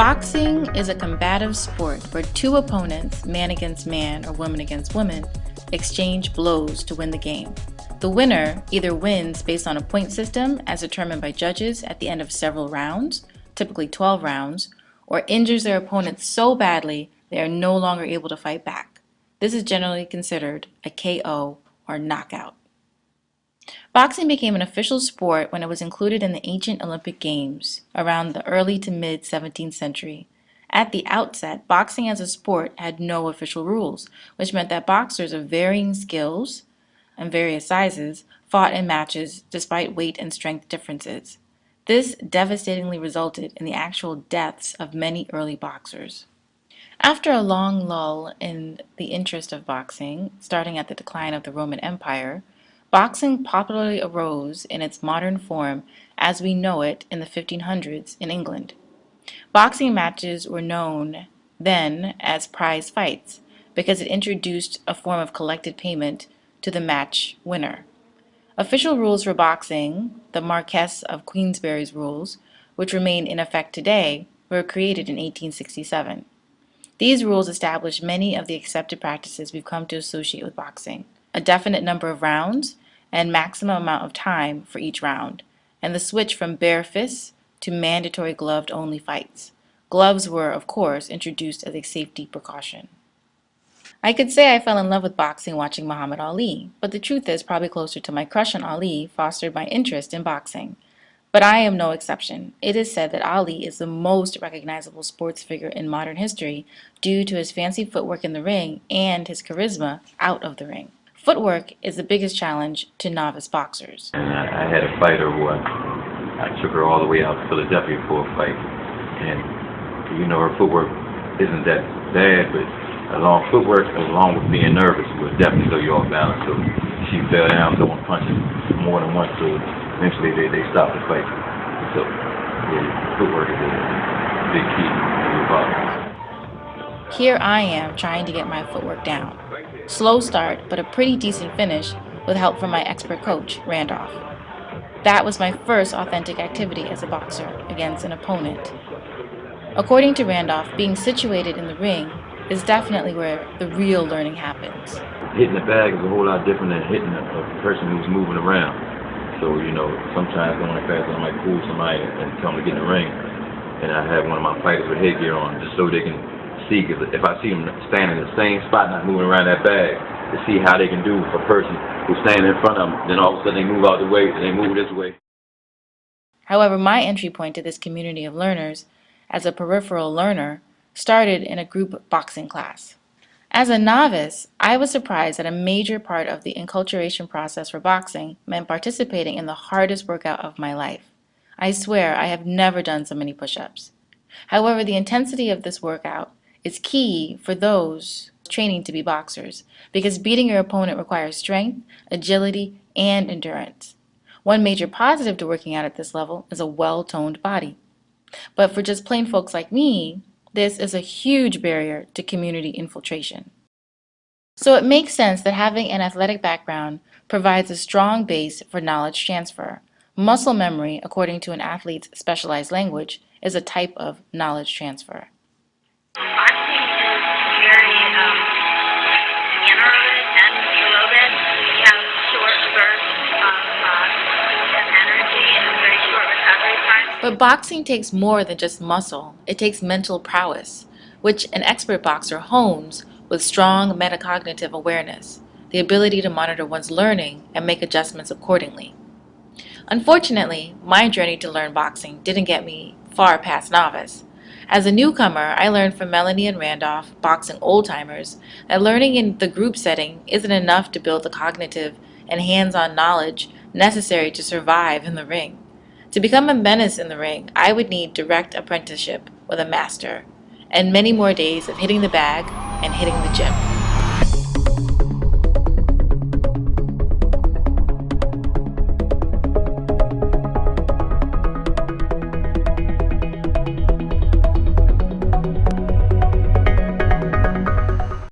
Boxing is a combative sport where two opponents, man against man or woman against woman, exchange blows to win the game. The winner either wins based on a point system as determined by judges at the end of several rounds, typically 12 rounds, or injures their opponent so badly they are no longer able to fight back. This is generally considered a KO or knockout. Boxing became an official sport when it was included in the ancient Olympic Games around the early to mid 17th century. At the outset, boxing as a sport had no official rules, which meant that boxers of varying skills and various sizes fought in matches despite weight and strength differences. This devastatingly resulted in the actual deaths of many early boxers. After a long lull in the interest of boxing, starting at the decline of the Roman Empire, boxing popularly arose in its modern form as we know it in the 1500s in England. Boxing matches were known then as prize fights because it introduced a form of collected payment to the match winner. Official rules for boxing, the Marquess of Queensberry's rules, which remain in effect today, were created in 1867. These rules established many of the accepted practices we've come to associate with boxing: a definite number of rounds and maximum amount of time for each round, and the switch from bare fists to mandatory gloved-only fights. Gloves were, of course, introduced as a safety precaution. I could say I fell in love with boxing watching Muhammad Ali, but the truth is probably closer to my crush on Ali fostered my interest in boxing. But I am no exception. It is said that Ali is the most recognizable sports figure in modern history due to his fancy footwork in the ring and his charisma out of the ring. Footwork is the biggest challenge to novice boxers. And I had a fighter who I took her all the way out to Philadelphia for a fight. And, her footwork isn't that bad, but footwork along with being nervous will definitely throw you off balance. So she fell down, throwing punches more than once, so eventually they stopped the fight. So footwork is a big key to your boxing. Here I am trying to get my footwork down. Slow start, but a pretty decent finish with help from my expert coach, Randolph. That was my first authentic activity as a boxer against an opponent. According to Randolph, being situated in the ring is definitely where the real learning happens. Hitting the bag is a whole lot different than hitting a person who's moving around. So, sometimes going fast, I might pull somebody and tell them to get in the ring. And I have one of my fighters with headgear on just so they can see, because if I see them standing in the same spot, not moving around that bag, to see how they can do for a person who's standing in front of them, then all of a sudden they move out the way, and they move this way. However, my entry point to this community of learners as a peripheral learner started in a group boxing class. As a novice, I was surprised that a major part of the enculturation process for boxing meant participating in the hardest workout of my life. I swear I have never done so many push-ups. However, the intensity of this workout is key for those training to be boxers, because beating your opponent requires strength, agility, and endurance. One major positive to working out at this level is a well-toned body. But for just plain folks like me, this is a huge barrier to community infiltration. So it makes sense that having an athletic background provides a strong base for knowledge transfer. Muscle memory, according to an athlete's specialized language, is a type of knowledge transfer. Boxing is very anaerobic and aerobic. We have short bursts of energy and very short recovery time. But boxing takes more than just muscle. It takes mental prowess, which an expert boxer hones with strong metacognitive awareness, the ability to monitor one's learning and make adjustments accordingly. Unfortunately, my journey to learn boxing didn't get me far past novice. As a newcomer, I learned from Melanie and Randolph, boxing old-timers, that learning in the group setting isn't enough to build the cognitive and hands-on knowledge necessary to survive in the ring. To become a menace in the ring, I would need direct apprenticeship with a master, and many more days of hitting the bag and hitting the gym.